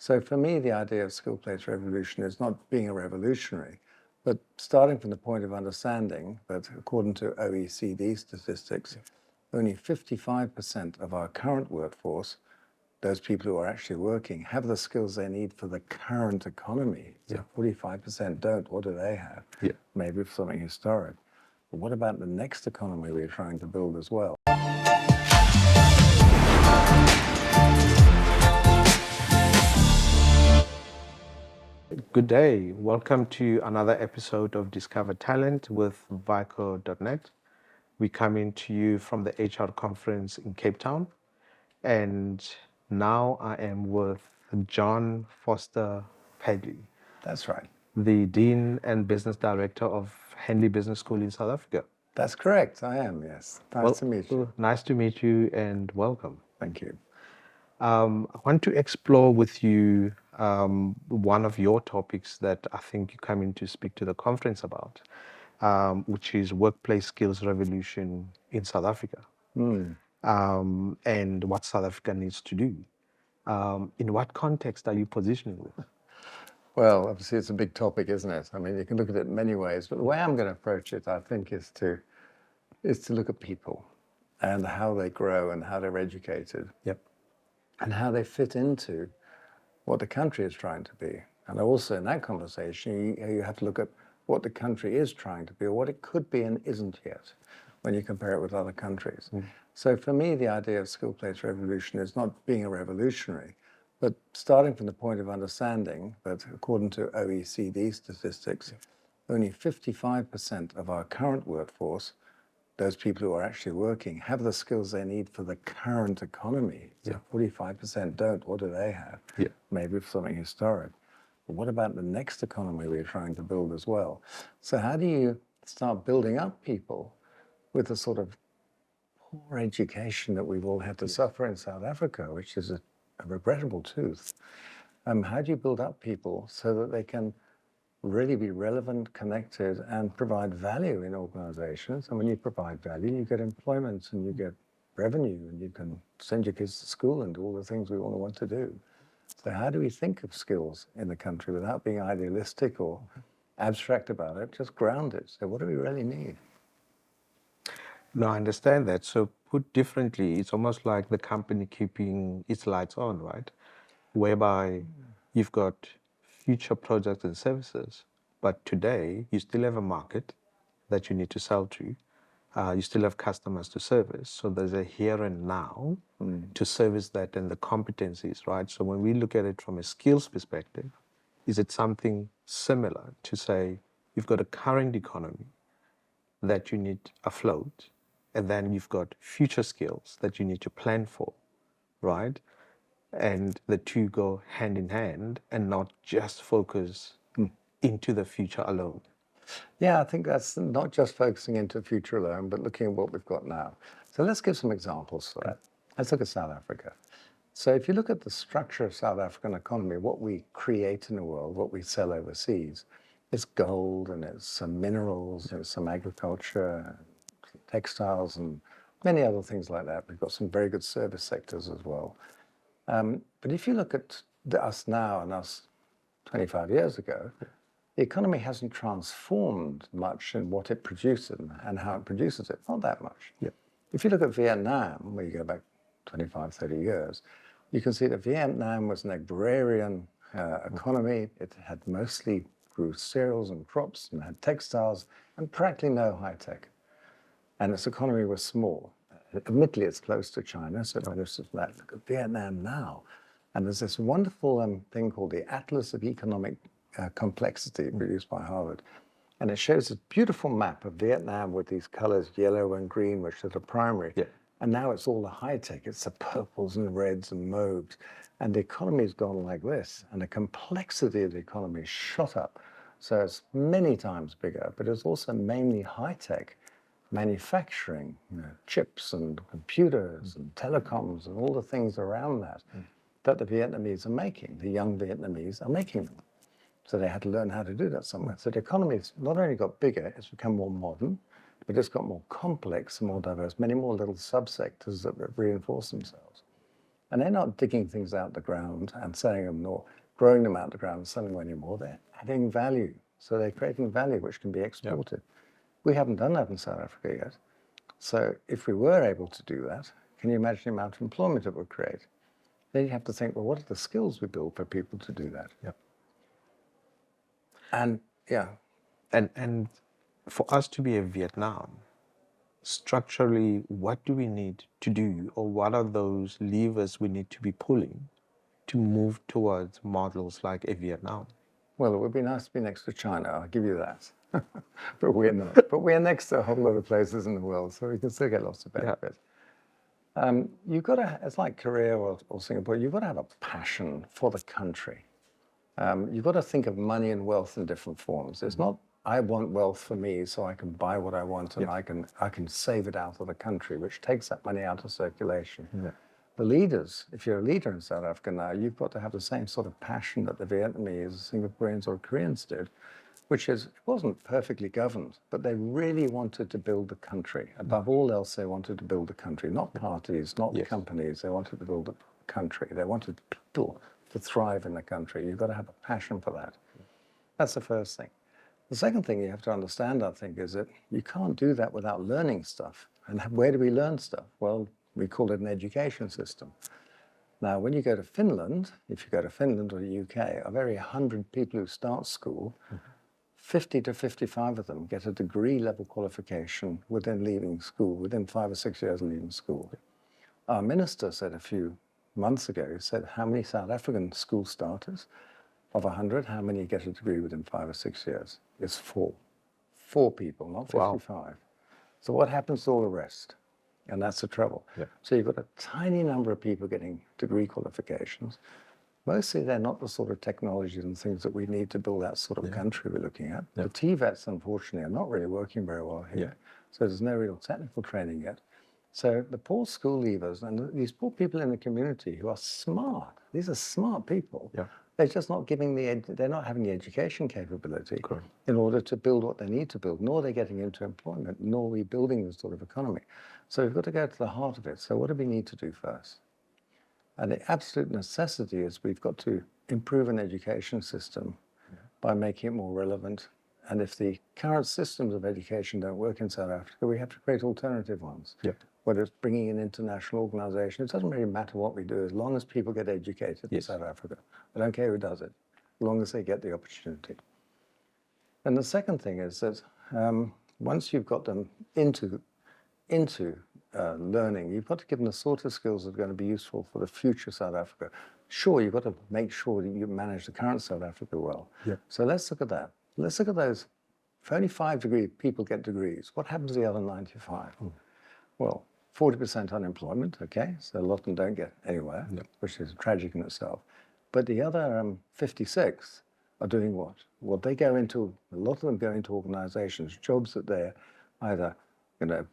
So for me, the idea of skill-based revolution is not being a revolutionary, but starting from the point of understanding that according to OECD statistics, only 55% of our current workforce, those people who are actually working, have the skills they need for the current economy. So 45% don't. What do they have? Maybe for something historic. But what about the next economy we're trying to build as well? Good day. Welcome to another episode of Discover Talent with Vico.net. We're coming to you from the HR conference in Cape Town. And now I am with Jon Foster-Pedley. That's right. The Dean and Business Director of Henley Business School in South Africa. That's correct. I am, yes. Nice to meet you. Nice to meet you and welcome. Thank you. I want to explore with you one of your topics that I think you come in to speak to the conference about, which is workplace skills revolution in South Africa, and what South Africa needs to do. In what context are you positioning with? Well, obviously it's a big topic, isn't it? I mean, you can look at it in many ways, but the way I'm going to approach it, I think, is to look at people and how they grow and how they're educated. Yep. And how they fit into what the country is trying to be. And also in that conversation, you have to look at what the country is trying to be or what it could be and isn't yet when you compare it with other countries. So for me, the idea of skill-based revolution is not being a revolutionary, but starting from the point of understanding that according to OECD statistics, only 55% of our current workforce, those people who are actually working, have the skills they need for the current economy. So 45% don't. What do they have? Maybe for something historic. But what about the next economy we're trying to build as well? So how do you start building up people with the sort of poor education that we've all had to suffer in South Africa, which is a regrettable truth? How do you build up people so that they can really be relevant, connected, and provide value in organizations? And when you provide value, you get employment and you get revenue and you can send your kids to school and do all the things we all want to do. So how do we think of skills in the country without being idealistic or abstract about it? Just ground it. So what do we really need? No, I understand that. So put differently, it's almost like the company keeping its lights on, right? Whereby you've got future products and services, but today you still have a market that you need to sell to. You still have customers to service. So there's a here and now to service that and the competencies, right? So when we look at it from a skills perspective, is it something similar to say you've got a current economy that you need afloat, and then you've got future skills that you need to plan for, right? And the two go hand in hand and not just focus into the future alone. Yeah, I think that's not just focusing into the future alone, but looking at what we've got now. So let's give some examples for that. Let's look at South Africa. So if you look at the structure of South African economy, what we create in the world, what we sell overseas, it's gold and it's some minerals, and some agriculture, textiles, and many other things like that. We've got some very good service sectors as well. But if you look at us now and us 25 years ago, the economy hasn't transformed much in what it produces and how it produces it, not that much. If you look at Vietnam, where you go back 25, 30 years, you can see that Vietnam was an agrarian economy. It had mostly grew cereals and crops and had textiles and practically no high tech. And its economy was small. Admittedly, it's close to China, so most of that. Look at Vietnam now. And there's this wonderful thing called the Atlas of Economic Complexity produced by Harvard. And it shows a beautiful map of Vietnam with these colors, yellow and green, which are the primary. And now it's all the high tech. It's the purples and reds and mauves. And the economy's gone like this. And the complexity of the economy shot up. So it's many times bigger, but it's also mainly high tech. Manufacturing, chips and computers and telecoms and all the things around that that the Vietnamese are making, the young Vietnamese are making them. So they had to learn how to do that somewhere. So the economy's not only got bigger, it's become more modern, but it's got more complex and more diverse, many more little subsectors that reinforce themselves. And they're not digging things out the ground and selling them, nor growing them out the ground and selling them anymore. They're adding value. So they're creating value which can be exported. We haven't done that in South Africa yet. So if we were able to do that, can you imagine the amount of employment it would create? Then you have to think, well, what are the skills we build for people to do that? Yep. And yeah. And for us to be a Vietnam, structurally, what do we need to do, or what are those levers we need to be pulling to move towards models like a Vietnam? Well, it would be nice to be next to China, I'll give you that. But we're not. But we're next to a whole lot of places in the world, so we can still get lots of benefit. You've got to, it's like Korea or Singapore, you've got to have a passion for the country. You've got to think of money and wealth in different forms. It's not, I want wealth for me so I can buy what I want and I can save it out of the country, which takes that money out of circulation. Yeah. The leaders, if you're a leader in South Africa now, you've got to have the same sort of passion that the Vietnamese, Singaporeans or Koreans did, which is, it wasn't perfectly governed, but they really wanted to build the country. Above all else, they wanted to build the country, not parties, not companies. They wanted to build the country. They wanted people to thrive in the country. You've got to have a passion for that. That's the first thing. The second thing you have to understand, I think, is that you can't do that without learning stuff. And where do we learn stuff? Well, we call it an education system. Now, when you go to Finland, if you go to Finland or the UK, of every 100 people who start school, 50 to 55 of them get a degree level qualification within leaving school, within 5 or 6 years of leaving school. Our minister said a few months ago, he said, how many South African school starters of 100, how many get a degree within 5 or 6 years? It's 4. 4 people, not 55. Wow. So what happens to all the rest? And that's the trouble. Yeah. So you've got a tiny number of people getting degree qualifications. Mostly they're not the sort of technologies and things that we need to build that sort of country we're looking at. The TVETs, unfortunately, are not really working very well here. So there's no real technical training yet. So the poor school leavers and these poor people in the community who are smart, these are smart people. They're just not giving they're not having the education capability in order to build what they need to build, nor are they getting into employment, nor are we building this sort of economy. So we've got to go to the heart of it. So what do we need to do first? And the absolute necessity is we've got to improve an education system by making it more relevant. And if the current systems of education don't work in South Africa, we have to create alternative ones. Whether it's bringing in international organizations, it doesn't really matter what we do as long as people get educated in South Africa. I don't care who does it, as long as they get the opportunity. And the second thing is that once you've got them into learning, you've got to give them the sort of skills that are going to be useful for the future South Africa. Sure, you've got to make sure that you manage the current South Africa well. So let's look at that. Let's look at those. If only 5 people get degrees, what happens to the other 95? Well, 40% unemployment, okay, so a lot of them don't get anywhere, which is tragic in itself. But the other 56 are doing what? Well, a lot of them go into organizations, jobs that they're either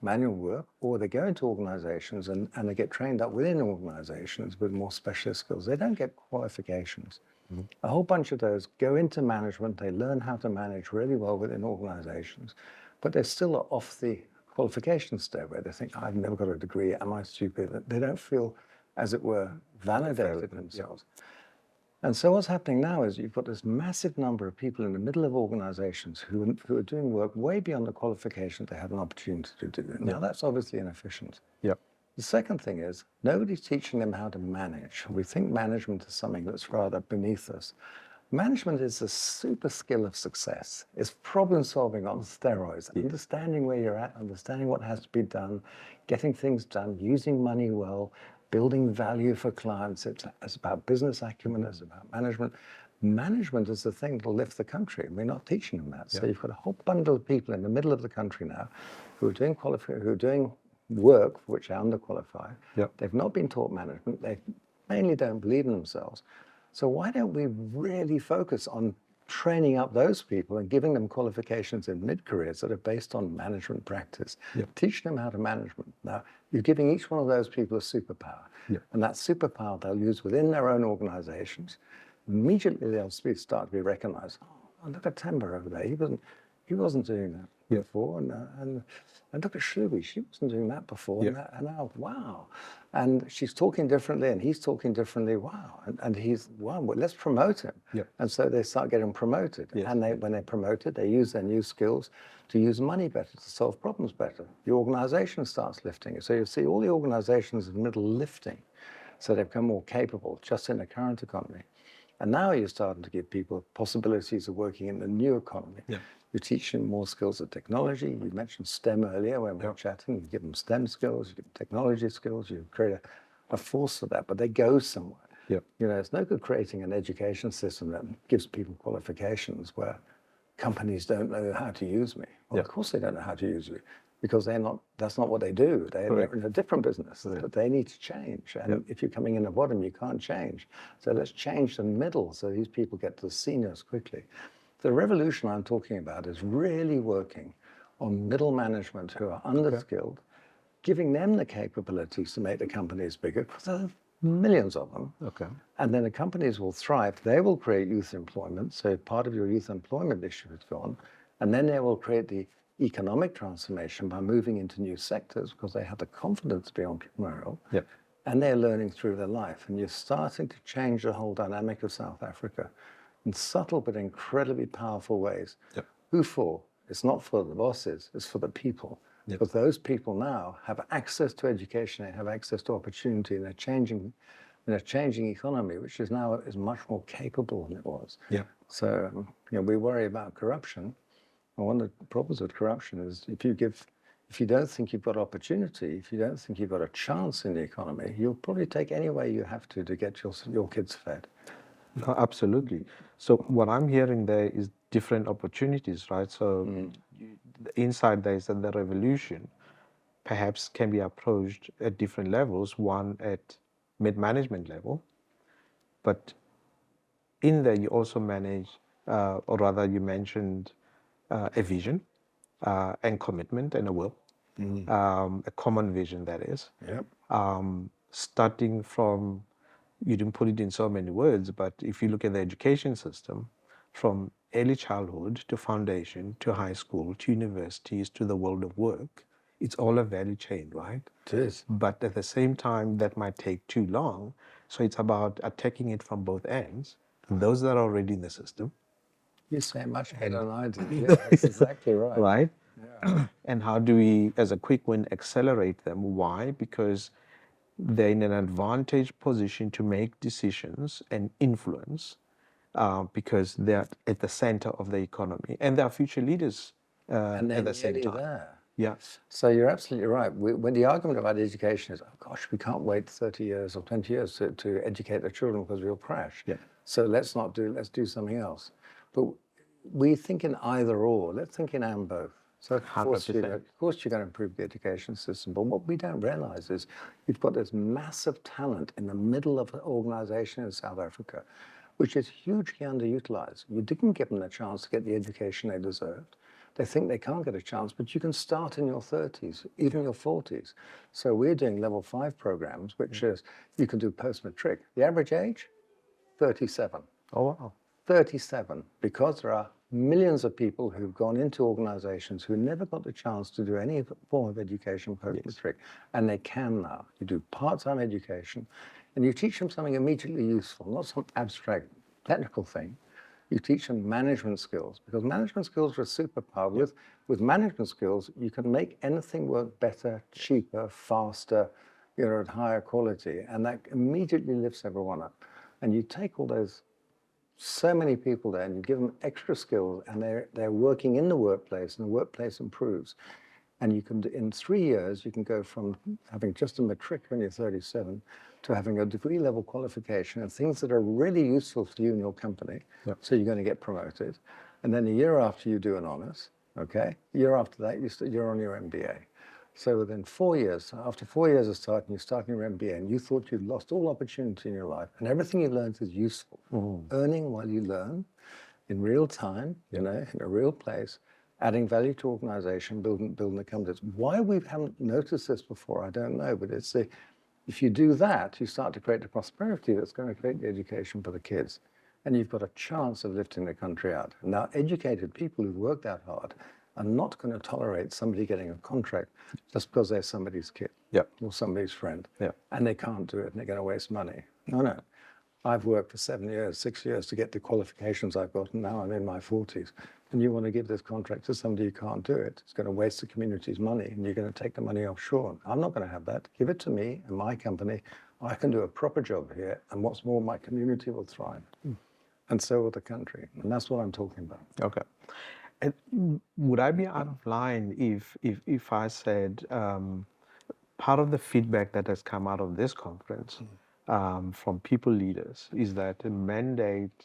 manual work, or they go into organizations and they get trained up within organizations with more specialist skills. They don't get qualifications. A whole bunch of those go into management. They learn how to manage really well within organizations, but they're still off the qualification stairway. They think, I've never got a degree, am I stupid? They don't feel, as it were, validated themselves. And so what's happening now is you've got this massive number of people in the middle of organizations who are doing work way beyond the qualifications they have an opportunity to do. Now, that's obviously inefficient. The second thing is nobody's teaching them how to manage. We think management is something that's rather beneath us. Management is a super skill of success. It's problem solving on steroids, understanding where you're at, understanding what has to be done, getting things done, using money well, building value for clients. It's about business acumen, it's about management. Management is the thing that'll lift the country, and we're not teaching them that. So you've got a whole bundle of people in the middle of the country now who are doing work for which are underqualified. They've not been taught management. They mainly don't believe in themselves. So why don't we really focus on training up those people and giving them qualifications in mid-careers that are based on management practice, teaching them how to management. Now, you're giving each one of those people a superpower, and that superpower they'll use within their own organizations. Immediately they'll start to be recognized. Oh, look at Tamba over there. He wasn't doing that. Yeah. before, and look at Shlubi, she wasn't doing that before, Yeah. and now, wow. And she's talking differently, and he's talking differently, wow. And he's, wow, well, let's promote him. Yeah. And so they start getting promoted. Yes. And when they're promoted, they use their new skills to use money better, to solve problems better. The organization starts lifting. So you see all the organizations in the middle lifting. So they become more capable just in the current economy. And now you're starting to give people possibilities of working in the new economy. Yeah. You teach them more skills of technology. You mentioned STEM earlier when we were chatting. You give them STEM skills, you give them technology skills, you create a force for that, but they go somewhere. Yeah. You know, it's no good creating an education system that gives people qualifications where companies don't know how to use me. Well, of course they don't know how to use you because that's not what they do. They're in a different business, but they need to change. And if you're coming in the bottom, you can't change. So let's change the middle so these people get to the seniors quickly. The revolution I'm talking about is really working on middle management who are underskilled, giving them the capabilities to make the companies bigger, because there are millions of them. Okay. And then the companies will thrive. They will create youth employment. So part of your youth employment issue is gone. And then they will create the economic transformation by moving into new sectors because they have the confidence to be entrepreneurial. Yep. And they're learning through their life. And you're starting to change the whole dynamic of South Africa in subtle but incredibly powerful ways. Yep. Who for? It's not for the bosses, it's for the people. Yep. Because those people now have access to education, they have access to opportunity, and they're changing in a changing economy, which is now much more capable than it was. Yeah. So we worry about corruption. And one of the problems with corruption is if you don't think you've got opportunity, if you don't think you've got a chance in the economy, you'll probably take any way you have to get your kids fed. No, absolutely. So what I'm hearing there is different opportunities, right? So the insight there is that the revolution perhaps can be approached at different levels, one at mid-management level, but in there you also manage, or rather you mentioned a vision and commitment and a will, a common vision that is. Yep. Starting from, you didn't put it in so many words, but if you look at the education system, from early childhood to foundation to high school to universities to the world of work, it's all a value chain, right? It is. But at the same time, that might take too long. So it's about attacking it from both ends. Those that are already in the system. You say much better than I do. Yeah, that's exactly right. Right? Yeah. And how do we, as a quick win, accelerate them? Why? Because they're in an advantaged position to make decisions and influence because they're at the center of the economy and they're future leaders And they're at the same nearly time. there. Yeah. So you're absolutely right. When the argument about education is, oh gosh, we can't wait 30 years or 20 years to educate the children because we'll crash. Yeah. So let's do something else. But we think in either or. Let's think in and both. So of course you're going to improve the education system. But what we don't realize is you've got this massive talent in the middle of an organization in South Africa, which is hugely underutilized. You didn't give them the chance to get the education they deserved. They think they can't get a chance, but you can start in your 30s, even your 40s. So we're doing level 5 programs, which is you can do post-matric. The average age, 37. Oh, wow. 37, because there are millions of people who've gone into organizations who never got the chance to do any form of education post-matric, and they can now. You do part-time education, and you teach them something immediately useful, not some abstract technical thing. You teach them management skills, because management skills are a superpower. With management skills, you can make anything work better, cheaper, faster, at higher quality, and that immediately lifts everyone up. And you take all those, so many people there, and you give them extra skills, and they're working in the workplace, and the workplace improves. And you can, in 3 years, you can go from having just a matric when you're 37 to having a degree level qualification and things that are really useful to you and your company. Yep. So you're going to get promoted. And then a year after you do an honors, okay? A year after that, you're on your MBA. So within 4 years, after 4 years of starting, you're starting your MBA, and you thought you'd lost all opportunity in your life, and everything you learned is useful. Earning while you learn, in real time, in a real place, adding value to organization, building the companies. Why we haven't noticed this before, I don't know, but it's if you do that, you start to create the prosperity that's going to create the education for the kids. And you've got a chance of lifting the country out. And now educated people who've worked that hard, are not going to tolerate somebody getting a contract just because they're somebody's kid Yeah. or somebody's friend, Yeah. and they can't do it and they're going to waste money. No, no. I've worked for 6 years to get the qualifications I've got, and now I'm in my 40s. And you want to give this contract to somebody who can't do it. It's going to waste the community's money, and you're going to take the money offshore. I'm not going to have that. Give it to me and my company. I can do a proper job here, and what's more, my community will thrive. And so will the country. And that's what I'm talking about. Okay. And would I be out of line if I said part of the feedback that has come out of this conference from people leaders is that the mandate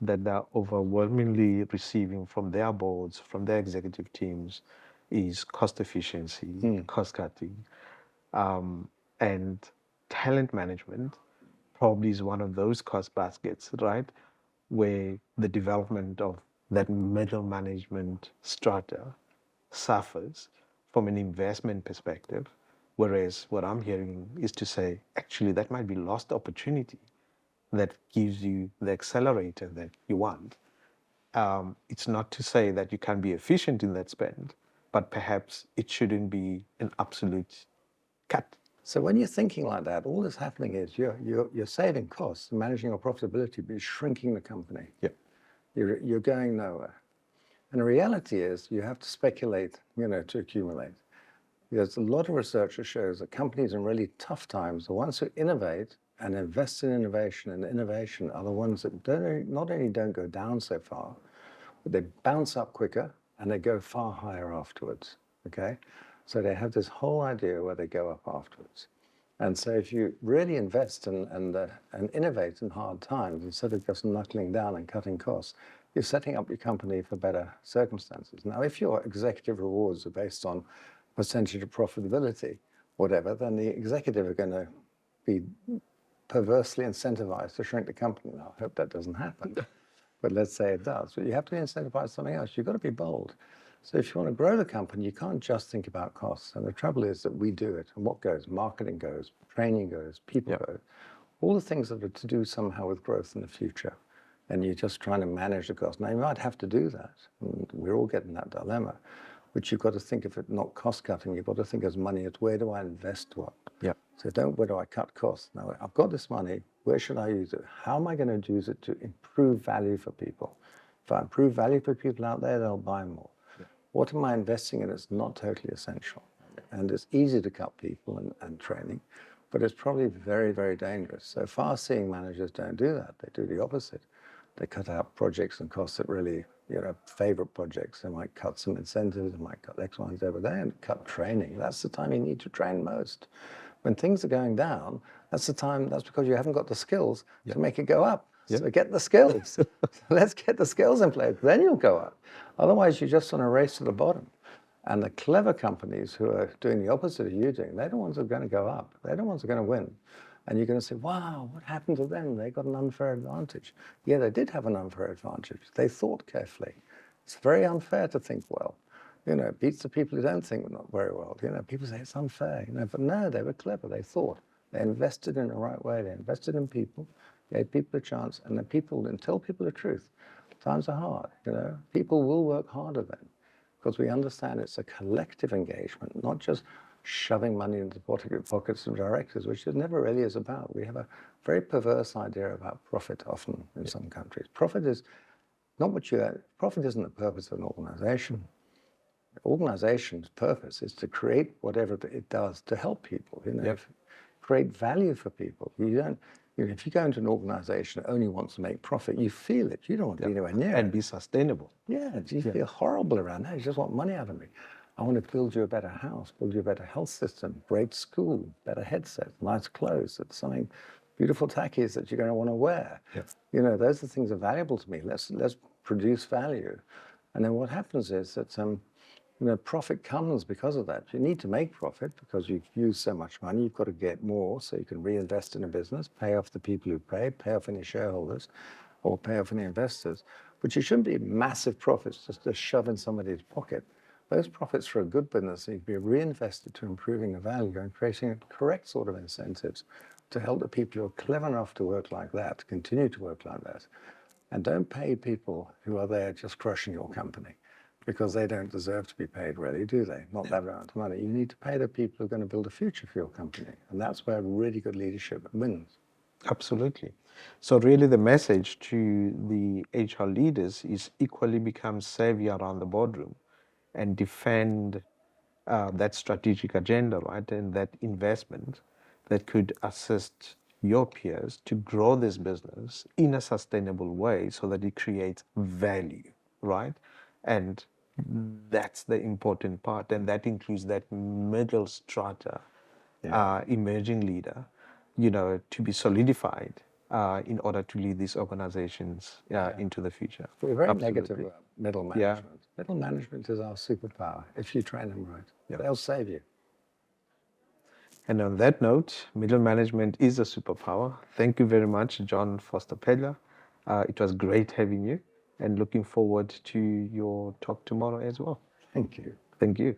that they're overwhelmingly receiving from their boards, from their executive teams, is cost efficiency, cost cutting, and talent management probably is one of those cost baskets, right? Where the development of that middle management strata suffers from an investment perspective. Whereas what I'm hearing is to say, actually, that might be lost opportunity that gives you the accelerator that you want. It's not to say that you can't be efficient in that spend, but perhaps it shouldn't be an absolute cut. So when you're thinking like that, all that's happening is you're saving costs and managing your profitability, but you're shrinking the company. Yeah. You're going nowhere. And the reality is you have to speculate, to accumulate. There's a lot of research that shows that companies in really tough times, the ones who innovate and invest in innovation, and innovation are the ones that not only don't go down so far, but they bounce up quicker and they go far higher afterwards, okay? So they have this whole idea where they go up afterwards. And so if you really invest and innovate in hard times, instead of just knuckling down and cutting costs, you're setting up your company for better circumstances. Now, if your executive rewards are based on percentage of profitability, whatever, then the executive are going to be perversely incentivized to shrink the company. Now, I hope that doesn't happen, but let's say it does. But you have to incentivize something else. You've got to be bold. So if you want to grow the company, you can't just think about costs. And the trouble is that we do it. And what goes? Marketing goes, training goes, people go. All the things that are to do somehow with growth in the future. And you're just trying to manage the cost. Now, you might have to do that. And we're all getting that dilemma. But you've got to think of it not cost cutting. You've got to think as money as where do I invest what? Yeah. So where do I cut costs? Now, I've got this money. Where should I use it? How am I going to use it to improve value for people? If I improve value for people out there, they'll buy more. Yeah. What am I investing in that's not totally essential? And it's easy to cut people and training, but it's probably very, very dangerous. So far-seeing managers don't do that. They do the opposite. They cut out projects and costs that really, favorite projects. They might cut some incentives, they might cut X, Y, and Z, but they don't cut training. That's the time you need to train most. When things are going down, that's because you haven't got the skills to make it go up. Yeah. So get the skills. Let's get the skills in place, then you'll go up. Otherwise, you're just on a race to the bottom. And the clever companies who are doing the opposite of you doing, they're the ones who are going to go up. They're the ones who are going to win. And you're going to say, wow, what happened to them? They got an unfair advantage. Yeah, they did have an unfair advantage. They thought carefully. It's very unfair to think well. It beats the people who don't think not very well. People say it's unfair, but no, they were clever. They thought. They invested in the right way. They invested in people, gave people a chance, and then tell people the truth. Times are hard, People will work harder then because we understand it's a collective engagement, not just shoving money into the pockets of directors, which it never really is about. We have a very perverse idea about profit often in some countries. Profit isn't the purpose of an organization. The organization's purpose is to create whatever it does to help people, create value for people. You don't, if you go into an organization that only wants to make profit, you feel it. You don't want to be anywhere near it. And be sustainable. Yeah, you feel horrible around that. You just want money out of me. I want to build you a better house, build you a better health system, great school, better headset, nice clothes, that's something beautiful tackies that you're going to want to wear. Yeah. Those are things that are valuable to me. Let's produce value. And then what happens is that profit comes because of that. You need to make profit because you've used so much money. You've got to get more so you can reinvest in a business, pay off the people who pay off any shareholders, or pay off any investors. But you shouldn't be massive profits just to shove in somebody's pocket. Those profits for a good business need to be reinvested to improving the value and creating a correct sort of incentives to help the people who are clever enough to work like that, to continue to work like that. And don't pay people who are there just crushing your company. because they don't deserve to be paid, really, do they? Not that amount of money. You need to pay the people who are going to build a future for your company. And that's where really good leadership wins. Absolutely. So really the message to the HR leaders is equally become savvy around the boardroom and defend that strategic agenda, right? And that investment that could assist your peers to grow this business in a sustainable way so that it creates value, right? And that's the important part. And that includes that middle strata, emerging leader, to be solidified in order to lead these organizations into the future. We're very Absolutely. negative about middle Yeah. management. Middle management is our superpower if you train them right. They'll save you. And on that note, middle management is a superpower. Thank you very much, Jon Foster-Pedley. It was great having you and looking forward to your talk tomorrow as well. Thank you. Thank you.